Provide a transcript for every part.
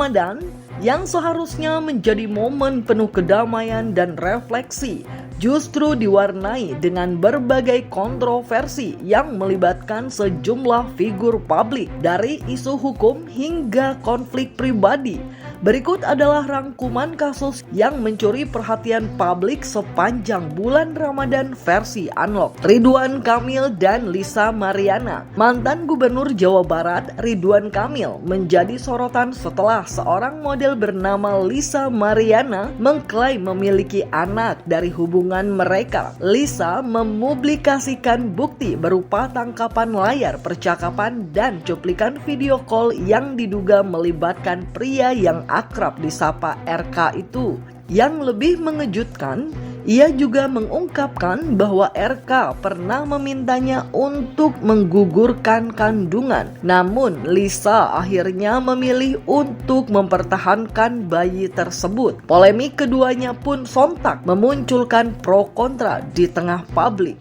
Ramadan yang seharusnya menjadi momen penuh kedamaian dan refleksi justru diwarnai dengan berbagai kontroversi yang melibatkan sejumlah figur publik dari isu hukum hingga konflik pribadi. Berikut adalah rangkuman kasus yang mencuri perhatian publik sepanjang bulan Ramadan versi Unlock. Ridwan Kamil dan Lisa Mariana. Mantan Gubernur Jawa Barat Ridwan Kamil menjadi sorotan setelah seorang model bernama Lisa Mariana mengklaim memiliki anak dari hubungan mereka. Lisa mempublikasikan bukti berupa tangkapan layar percakapan dan cuplikan video call yang diduga melibatkan pria yang akrab disapa RK itu. Yang lebih mengejutkan, ia juga mengungkapkan bahwa RK pernah memintanya untuk menggugurkan kandungan. Namun Lisa akhirnya memilih untuk mempertahankan bayi tersebut. Polemik keduanya pun sontak memunculkan pro kontra di tengah publik.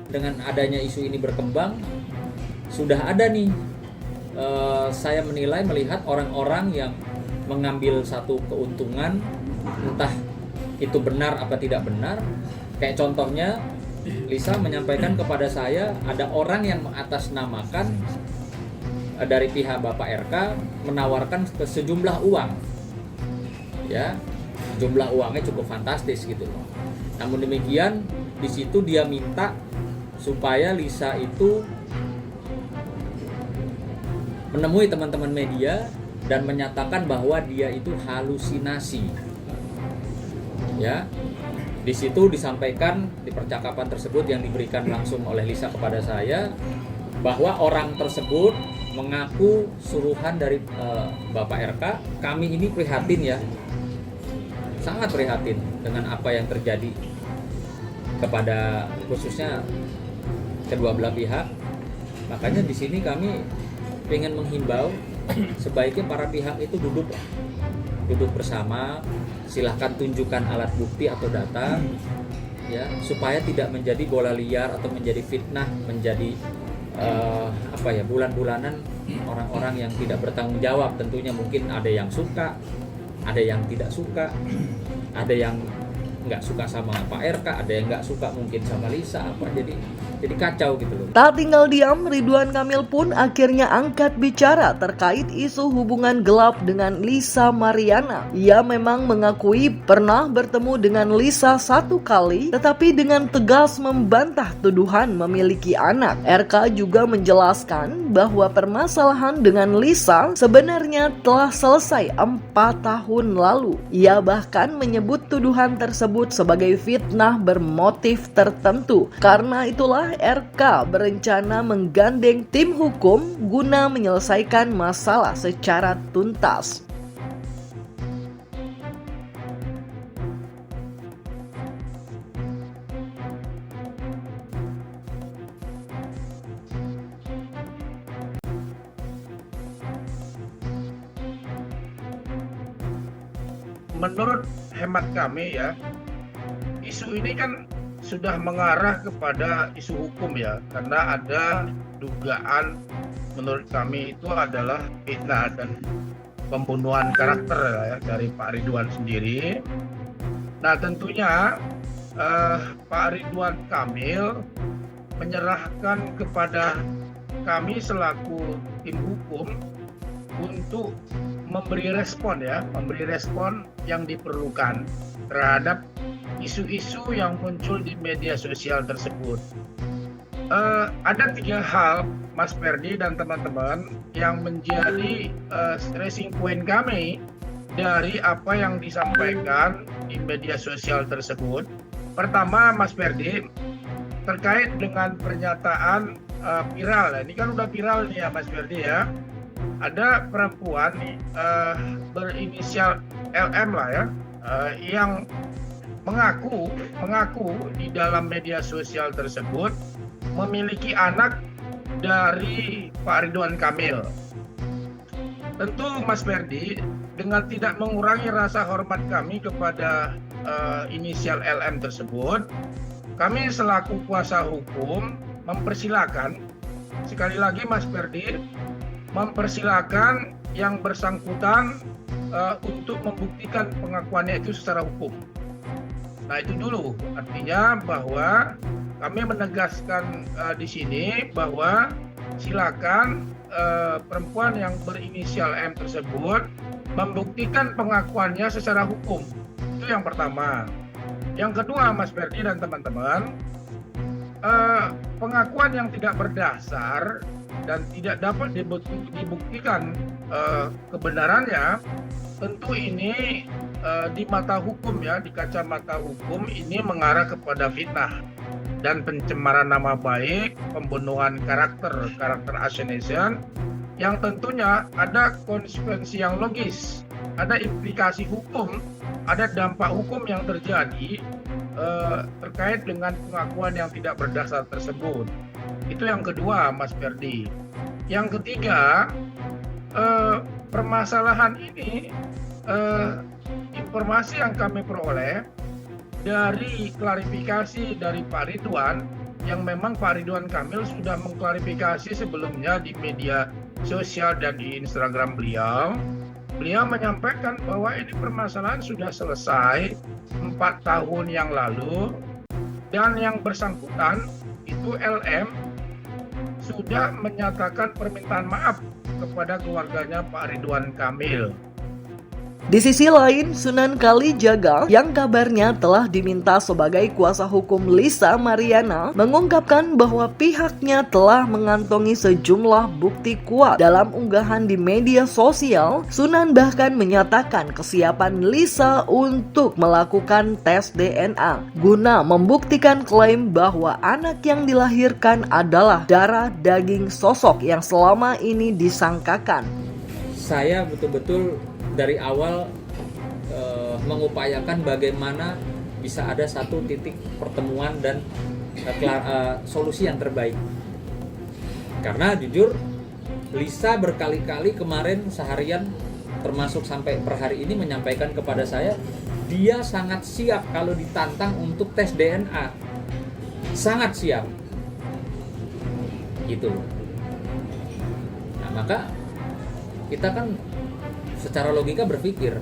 Dengan adanya isu ini berkembang, sudah ada nih saya melihat orang-orang yang mengambil satu keuntungan, entah itu benar apa tidak benar. Kayak contohnya Lisa menyampaikan kepada saya ada orang yang mengatasnamakan dari pihak Bapak RK menawarkan sejumlah uang, ya, jumlah uangnya cukup fantastis gitu loh. Namun demikian di situ dia minta supaya Lisa itu menemui teman-teman media dan menyatakan bahwa dia itu halusinasi. Ya, di situ disampaikan di percakapan tersebut yang diberikan langsung oleh Lisa kepada saya bahwa orang tersebut mengaku suruhan dari Bapak RK. Kami ini prihatin ya, sangat prihatin dengan apa yang terjadi kepada khususnya kedua belah pihak. Makanya di sini kami ingin menghimbau sebaiknya para pihak itu duduk bersama, silahkan tunjukkan alat bukti atau data, ya, supaya tidak menjadi bola liar atau menjadi fitnah, menjadi bulan-bulanan orang-orang yang tidak bertanggung jawab. Tentunya mungkin ada yang suka, ada yang tidak suka, ada yang nggak suka sama Pak RK, ada yang nggak suka mungkin sama Lisa, jadi kacau gitu loh. Tak tinggal diam, Ridwan Kamil pun akhirnya angkat bicara terkait isu hubungan gelap dengan Lisa Mariana. Ia memang mengakui pernah bertemu dengan Lisa satu kali, tetapi dengan tegas membantah tuduhan memiliki anak. RK juga menjelaskan bahwa permasalahan dengan Lisa sebenarnya telah selesai 4 tahun lalu. Ia bahkan menyebut tuduhan tersebut sebagai fitnah bermotif tertentu. Karena itulah RK berencana menggandeng tim hukum guna menyelesaikan masalah secara tuntas. Menurut hemat kami ya, isu ini kan sudah mengarah kepada isu hukum ya, karena ada dugaan menurut kami itu adalah fitnah dan pembunuhan karakter ya, dari Pak Ridwan sendiri. Nah tentunya Pak Ridwan Kamil menyerahkan kepada kami selaku tim hukum untuk memberi respon yang diperlukan terhadap isu-isu yang muncul di media sosial tersebut. Ada 3 hal, Mas Ferdi dan teman-teman, yang menjadi stressing point kami dari apa yang disampaikan di media sosial tersebut. Pertama, Mas Ferdi, terkait dengan pernyataan viral. Ini kan udah viral nih ya Mas Ferdi ya. Ada perempuan berinisial LM lah ya, yang mengaku di dalam media sosial tersebut memiliki anak dari Pak Ridwan Kamil. Tentu Mas Ferdi, dengan tidak mengurangi rasa hormat kami kepada inisial LM tersebut, kami selaku kuasa hukum mempersilakan, sekali lagi Mas Ferdi, mempersilakan yang bersangkutan untuk membuktikan pengakuannya itu secara hukum. Nah itu dulu, artinya bahwa kami menegaskan di sini bahwa silakan perempuan yang berinisial M tersebut membuktikan pengakuannya secara hukum. Itu yang pertama. Yang kedua, Mas Ferdi dan teman-teman, pengakuan yang tidak berdasar dan tidak dapat dibuktikan kebenarannya, tentu ini di mata hukum ya, di kacamata hukum ini mengarah kepada fitnah dan pencemaran nama baik, pembunuhan karakter assassination, yang tentunya ada konsekuensi yang logis, ada implikasi hukum, ada dampak hukum yang terjadi terkait dengan pengakuan yang tidak berdasar tersebut. Itu yang kedua, Mas Ferdi. Yang ketiga, permasalahan ini, informasi yang kami peroleh dari klarifikasi dari Pak Ridwan, yang memang Pak Ridwan Kamil sudah mengklarifikasi sebelumnya di media sosial dan di Instagram beliau. Beliau menyampaikan bahwa ini permasalahan sudah selesai 4 tahun yang lalu, dan yang bersangkutan itu LM sudah menyatakan permintaan maaf kepada keluarganya Pak Ridwan Kamil. Di sisi lain, Sunan Kalijaga yang kabarnya telah diminta sebagai kuasa hukum Lisa Mariana mengungkapkan bahwa pihaknya telah mengantongi sejumlah bukti kuat. Dalam unggahan di media sosial, Sunan bahkan menyatakan kesiapan Lisa untuk melakukan tes DNA guna membuktikan klaim bahwa anak yang dilahirkan adalah darah daging sosok yang selama ini disangkakan. Saya betul-betul dari awal mengupayakan bagaimana bisa ada satu titik pertemuan dan solusi yang terbaik. Karena jujur, Lisa berkali-kali kemarin seharian termasuk sampai per hari ini menyampaikan kepada saya, dia sangat siap kalau ditantang untuk tes DNA. Sangat siap. Gitu. Nah, maka kita kan secara logika berpikir,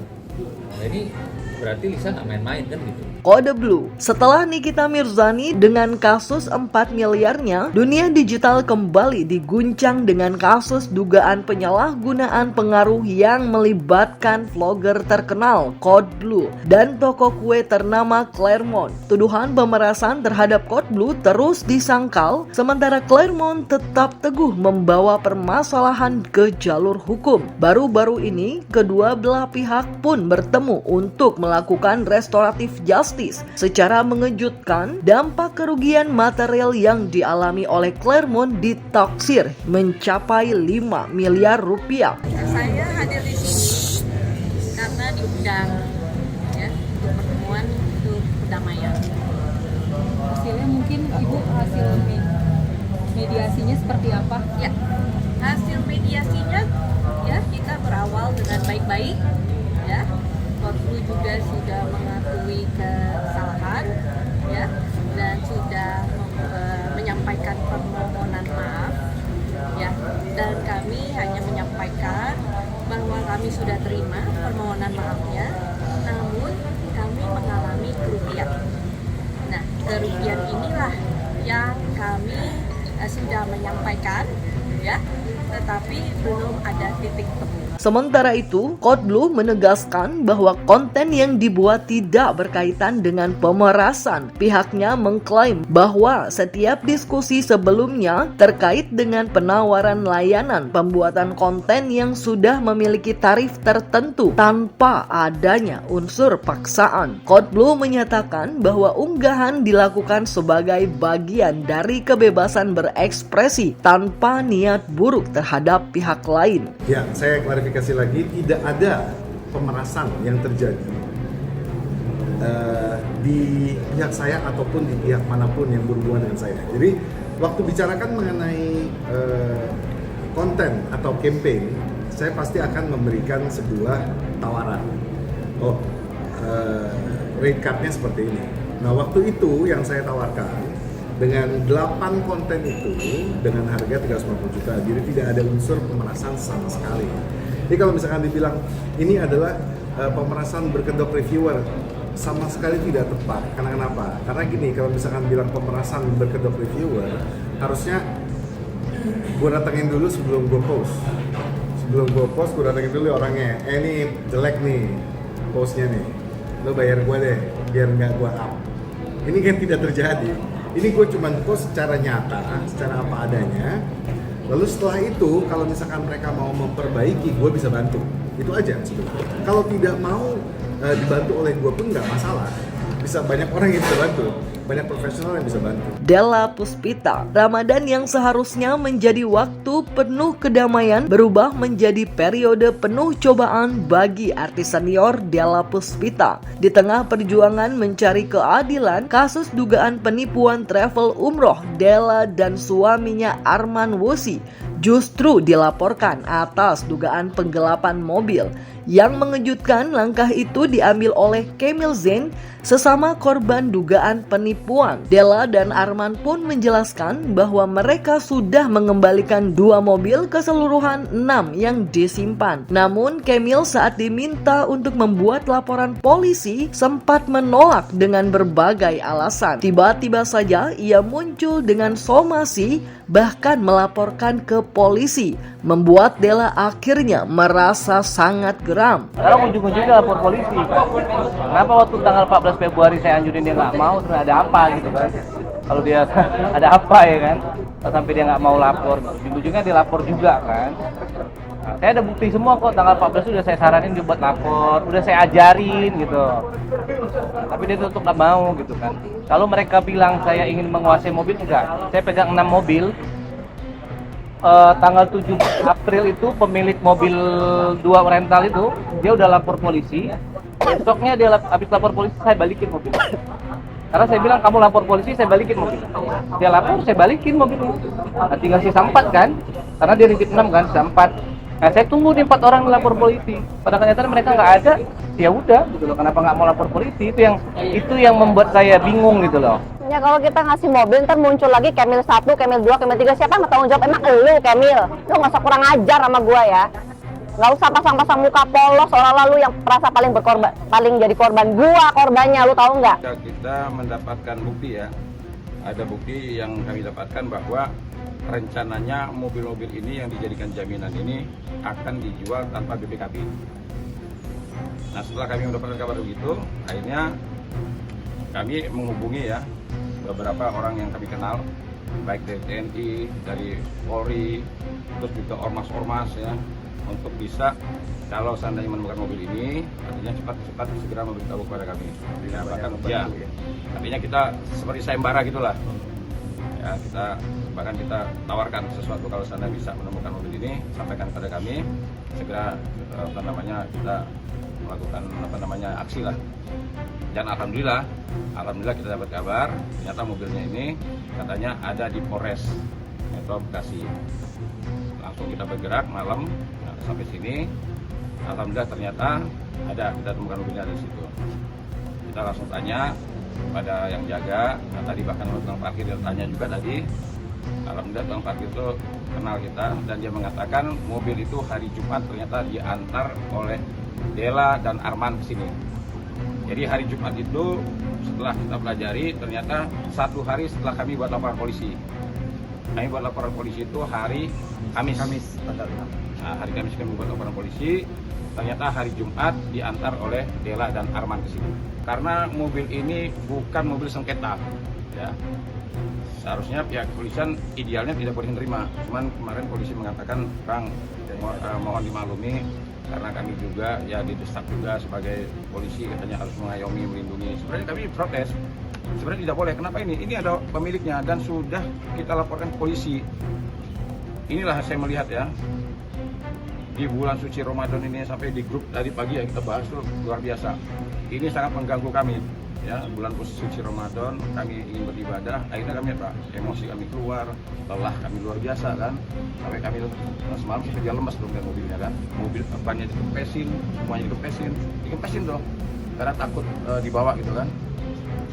nah ini berarti Lisa nggak main-main kan gitu. Kode Blue. Setelah Nikita Mirzani dengan kasus 4 miliarnya, dunia digital kembali diguncang dengan kasus dugaan penyalahgunaan pengaruh yang melibatkan vlogger terkenal Kode Blue dan toko kue ternama Claremont. Tuduhan pemerasan terhadap Kode Blue terus disangkal, sementara Claremont tetap teguh membawa permasalahan ke jalur hukum. Baru-baru ini, kedua belah pihak pun bertemu untuk melakukan restoratif justice. Secara mengejutkan, dampak kerugian material yang dialami oleh Claremont ditaksir mencapai 5 miliar rupiah. Saya hadir di sini karena diundang ya, untuk pertemuan untuk perdamaian. Hasilnya mungkin Ibu hasil mediasinya seperti apa? Ya, hasil mediasinya ya kita berawal dengan baik-baik ya. Kode juga sudah mengakui kesalahan ya, dan sudah menyampaikan permohonan maaf ya, dan kami hanya menyampaikan bahwa kami sudah terima permohonan maafnya, namun kami mengalami kerugian. Nah, kerugian inilah yang kami sudah menyampaikan ya, tetapi belum ada titik temu. Sementara itu, Kode Blue menegaskan bahwa konten yang dibuat tidak berkaitan dengan pemerasan. Pihaknya mengklaim bahwa setiap diskusi sebelumnya terkait dengan penawaran layanan pembuatan konten yang sudah memiliki tarif tertentu tanpa adanya unsur paksaan. Kode Blue menyatakan bahwa unggahan dilakukan sebagai bagian dari kebebasan berekspresi tanpa niat buruk terhadap pihak lain. Ya, saya klarifikasi lagi, tidak ada pemerasan yang terjadi. di pihak saya ataupun di pihak manapun yang berhubungan dengan saya. Jadi waktu bicarakan mengenai konten atau campaign, saya pasti akan memberikan sebuah tawaran. Rate card-nya seperti ini. Nah, waktu itu yang saya tawarkan dengan 8 konten itu dengan harga 350 juta. Jadi tidak ada unsur pemerasan sama sekali. Jadi kalau misalkan dibilang ini adalah pemerasan berkedok reviewer, sama sekali tidak tepat. Karena kenapa? Karena gini, kalau misalkan bilang pemerasan berkedok reviewer, harusnya gue datengin dulu sebelum gue post. Sebelum gue post, gue datengin dulu orangnya. Ini jelek nih postnya nih, lo bayar gue deh biar nggak gue up. Ini kan tidak terjadi. Ini gue cuma post secara nyata, secara apa adanya. Lalu setelah itu, kalau misalkan mereka mau memperbaiki, gue bisa bantu. Itu aja sebenarnya. Kalau tidak mau dibantu oleh gue pun nggak masalah. Bisa banyak orang yang bisa bantu, banyak profesional yang bisa bantu. Della Puspita, Ramadan yang seharusnya menjadi waktu penuh kedamaian berubah menjadi periode penuh cobaan bagi artis senior Della Puspita. Di tengah perjuangan mencari keadilan kasus dugaan penipuan travel umroh Della dan suaminya Arman Wosi justru dilaporkan atas dugaan penggelapan mobil. Yang mengejutkan, langkah itu diambil oleh Kemil Zain, sesama korban dugaan penipuan. Della dan Arman pun menjelaskan bahwa mereka sudah mengembalikan 2 mobil keseluruhan 6 yang disimpan. Namun Kemil saat diminta untuk membuat laporan polisi sempat menolak dengan berbagai alasan. Tiba-tiba saja ia muncul dengan somasi, bahkan melaporkan ke polisi, membuat Della akhirnya merasa sangat geram. Sekarang ujung-ujungnya lapor polisi. Kenapa waktu tanggal 14 Februari saya anjurin dia nggak mau, terus ada apa gitu kan? Kalau dia ada apa ya kan? Sampai dia nggak mau lapor, ujung-ujungnya dia lapor juga kan? Nah, saya ada bukti semua kok, tanggal 14 sudah saya saranin dia buat lapor, udah saya ajarin gitu. Nah, tapi dia tetap nggak mau gitu kan. Kalau mereka bilang saya ingin menguasai mobil, enggak. Saya pegang 6 mobil. Tanggal 7 April itu pemilik mobil 2 rental itu dia udah lapor polisi. Besoknya dia habis lapor polisi, saya balikin mobil. Karena saya bilang kamu lapor polisi, saya balikin mobil. Dia lapor, saya balikin mobilnya. Nah, tinggal sisa 4 kan, karena dia nitip 6 kan, sisa 4. Nah, saya tunggu nih 4 orang lapor polisi. Pada kenyataan mereka nggak ada, ya udah gitu loh. Kenapa nggak mau lapor polisi? Itu yang membuat saya bingung gitu loh. Ya kalau kita ngasih mobil ntar muncul lagi Kemil 1, Kemil 2, Kemil 3. Siapa yang bertanggung jawab? Emang elu Kemil? Lu nggak usah kurang ajar sama gua ya. Nggak usah pasang-pasang muka polos seolah-olah lu yang merasa paling jadi korban. Gua korbannya, lu tahu nggak? Kita mendapatkan bukti ya. Ada bukti yang kami dapatkan bahwa rencananya mobil-mobil ini yang dijadikan jaminan ini akan dijual tanpa BPKB. Nah, setelah kami mendapatkan kabar begitu, akhirnya kami menghubungi ya beberapa orang yang kami kenal, baik dari TNI, dari Polri, terus juga ormas-ormas ya, untuk bisa kalau seandainya menemukan mobil ini, artinya cepat segera memberitahu kepada kami. Artinya kita seperti sayembara gitulah. Ya, bahkan kita tawarkan sesuatu kalau seandainya bisa menemukan mobil ini, sampaikan kepada kami, segera kita melakukan aksi lah. Dan alhamdulillah kita dapat kabar ternyata mobilnya ini katanya ada di Polres Metro Bekasi. Langsung kita bergerak malam sampai sini. Alhamdulillah ternyata kita temukan mobilnya di situ. Kita langsung tanya pada yang jaga. Nah, tadi bahkan tukang parkir dia tanya juga tadi. Alhamdulillah tukang parkir itu kenal kita dan dia mengatakan mobil itu hari Jumat ternyata diantar oleh Della dan Arman ke sini. Jadi hari Jumat itu setelah kita pelajari ternyata 1 hari setelah kami buat laporan polisi. Kami buat laporan polisi itu hari Kamis tanggal 6. Nah, hari Kamis kami buat laporan polisi. Ternyata hari Jumat diantar oleh Della dan Arman ke sini. Karena mobil ini bukan mobil sengketa, ya. Seharusnya pihak kepolisian idealnya tidak boleh menerima. Cuman kemarin polisi mengatakan, Bang, mohon dimaklumi karena kami juga ya didesak juga sebagai polisi katanya harus mengayomi, melindungi. Sebenarnya kami protes. Sebenarnya tidak boleh. Kenapa ini? Ini ada pemiliknya dan sudah kita laporkan ke polisi. Inilah saya melihat ya. Di bulan suci Ramadan ini sampai di grup tadi pagi ya kita bahas tuh luar biasa. ini sangat mengganggu kami. Ya, bulan suci Ramadan kami ingin beribadah, akhirnya kami emosi kami keluar, lelah kami luar biasa kan, sampai kami semalam sampai dia lemas belum mobilnya kan, mobil bannya dikempesin dong, karena takut dibawa gitu kan.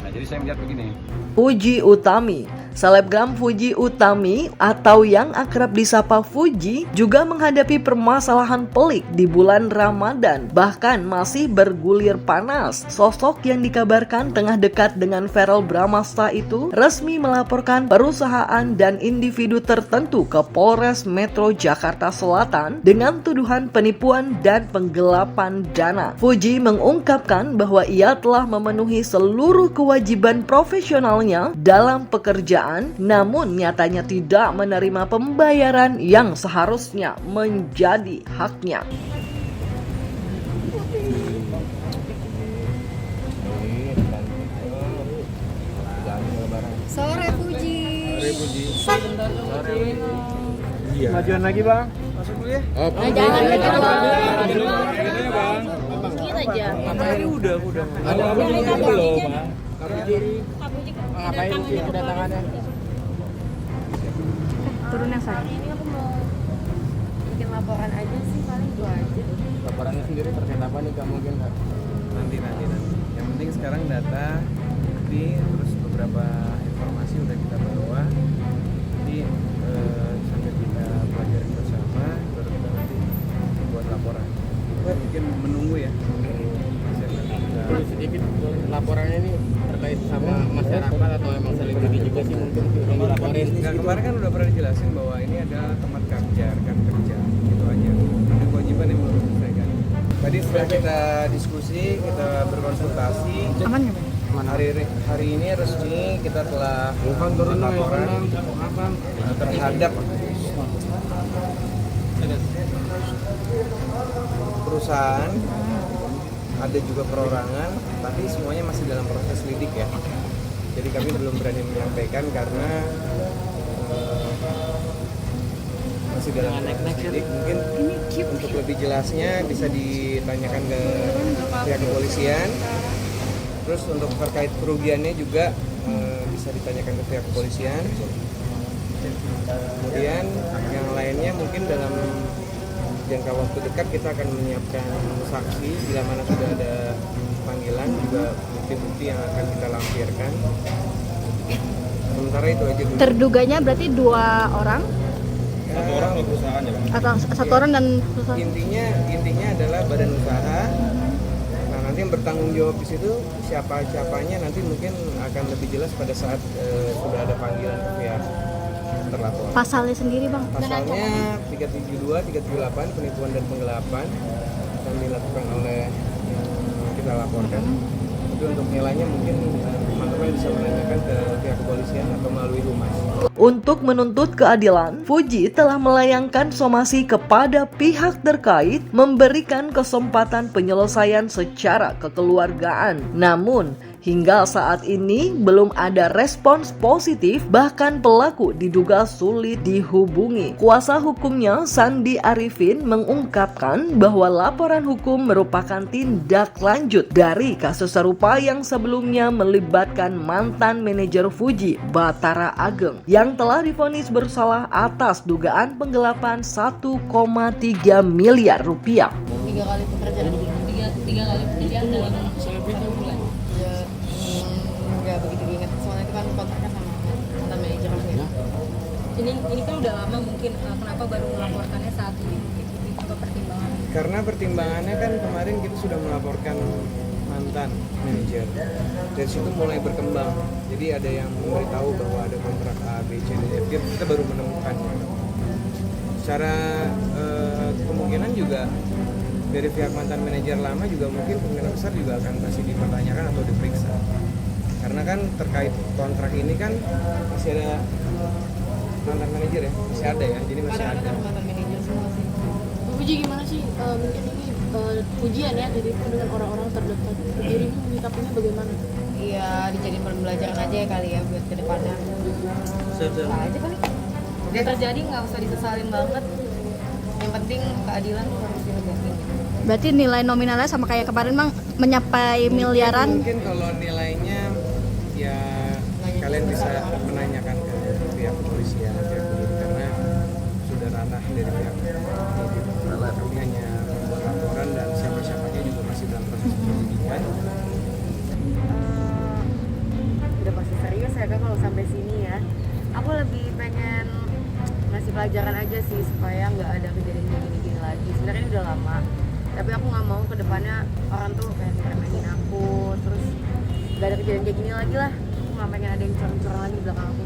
Nah jadi saya melihat begini. Fuji Utami, selebgram Fuji Utami atau yang akrab disapa Fuji juga menghadapi permasalahan pelik di bulan Ramadan, bahkan masih bergulir panas. Sosok yang dikabarkan tengah dekat dengan Verrel Bramasta itu resmi melaporkan perusahaan dan individu tertentu ke Polres Metro Jakarta Selatan dengan tuduhan penipuan dan penggelapan dana. Fuji mengungkapkan bahwa ia telah memenuhi seluruh kewajiban profesionalnya dalam pekerjaan, namun nyatanya tidak menerima pembayaran yang seharusnya menjadi haknya. Sore Fuji. Iya. Majuan lagi bang, masuk dulu ya. Jangan sedikit aja. Ini udah. Ada apa belum bang? Ngapain sih kedatangannya? Turun yang sana. Ini aku mau bikin laporan aja sih, paling itu aja. Laporannya sendiri terkait apa nih kamu mungkin? Nanti. Yang penting sekarang data, bukti, terus beberapa informasi udah kita bawa. Jadi sambil kita pelajari bersama, baru kita nanti buat laporan. Mungkin menunggu ya. Sedikit laporannya ini terkait sama masyarakat atau emang selebriti juga sih mungkin yang dilaporin. Nah, kemarin kan udah pernah dijelasin bahwa ini adalah tempat kerja, rekan kerja, gitu aja. Ada kewajiban yang belum diselesaikan. Tadi setelah kita diskusi, kita berkonsultasi. Aman ya, Bang? Hari ini resmi kita telah turun laporan terhadap perusahaan, ada juga perorangan, tapi semuanya masih dalam proses lidik ya. Jadi kami belum berani menyampaikan karena masih dalam proses lidik. Mungkin untuk lebih jelasnya bisa ditanyakan ke pihak kepolisian. Terus untuk terkait kerugiannya juga bisa ditanyakan ke pihak kepolisian. Kemudian yang lainnya mungkin dalam jangka waktu dekat kita akan menyiapkan saksi bila mana sudah ada panggilan, juga bukti-bukti yang akan kita lampirkan. Sementara itu aja dulu. Terduganya berarti 2 orang? Satu orang atau perusahaan ya bang? Atau satu orang dan perusahaan? Intinya adalah badan usaha. Nah nanti yang bertanggung jawab di situ siapanya nanti mungkin akan lebih jelas pada saat sudah ada panggilan ke pihak terlapor. Pasalnya sendiri bang? Pasalnya 372, 378 penipuan dan penggelapan yang dilakukan oleh yang kita laporkan. Tapi untuk nilainya mungkin teman-teman bisa menanyakan ke pihak kepolisian atau melalui humas. Untuk menuntut keadilan, Fuji telah melayangkan somasi kepada pihak terkait memberikan kesempatan penyelesaian secara kekeluargaan. Namun, hingga saat ini belum ada respons positif, bahkan pelaku diduga sulit dihubungi. Kuasa hukumnya Sandi Arifin mengungkapkan bahwa laporan hukum merupakan tindak lanjut dari kasus serupa yang sebelumnya melibatkan mantan manajer Fuji, Batara Ageng, yang telah divonis bersalah atas dugaan penggelapan 1,3 miliar rupiah. 3 kali pekerjaan, 3 kali pekerjaan dalam 1 bulan. Nggak begitu diingat, soalnya itu kan kontraknya sama mantan manajer ya. Ini kan udah lama mungkin, kenapa baru melaporkannya saat ini? Apa pertimbangannya? Karena pertimbangannya kan kemarin kita sudah melaporkan mantan manajer. Dari situ mulai berkembang. Jadi ada yang memberitahu bahwa ada kontrak A, B, C, D, F. Kita baru menemukannya. Secara kemungkinan juga dari pihak mantan manajer lama juga mungkin kemungkinan besar juga akan masih dipertanyakan atau diperiksa. Karena kan terkait kontrak ini kan masih ada mantan manajer ya, masih ada ya, jadi masih ada. Mantan manajer semua sih. Puji gimana sih? Mungkin ini pujian ya dari dengan orang-orang terdekat. Jadi menyikapinya bagaimana? Iya, dijadiin pembelajaran aja ya kali ya buat kedepannya. Nah, aja kali. Dia terjadi nggak usah disesalin banget. Yang penting keadilan harus ditegakkan. Berarti nilai nominalnya sama kayak kemarin Bang, mencapai miliaran. Mungkin kalau nilainya ya kalian bisa menanyakan ke pihak kepolisian, pihak penyidik, karena sudah ranah dari pihak penyidik. Kami hanya membuat laporan dan siapa-siapanya juga masih dalam proses penyidikan. Udah pasti serius ya Kak kalau sampai sini ya. Aku lebih pengen ngasih pelajaran aja sih supaya nggak ada kejadian kayak gini-gini lagi. Sebenarnya ini udah lama, tapi aku nggak mau kedepannya orang tuh kayak ngeremehin aku, terus nggak ada kejadian kayak gini lagi lah. Aku nggak pengen ada yang curang-curang lagi di belakang aku.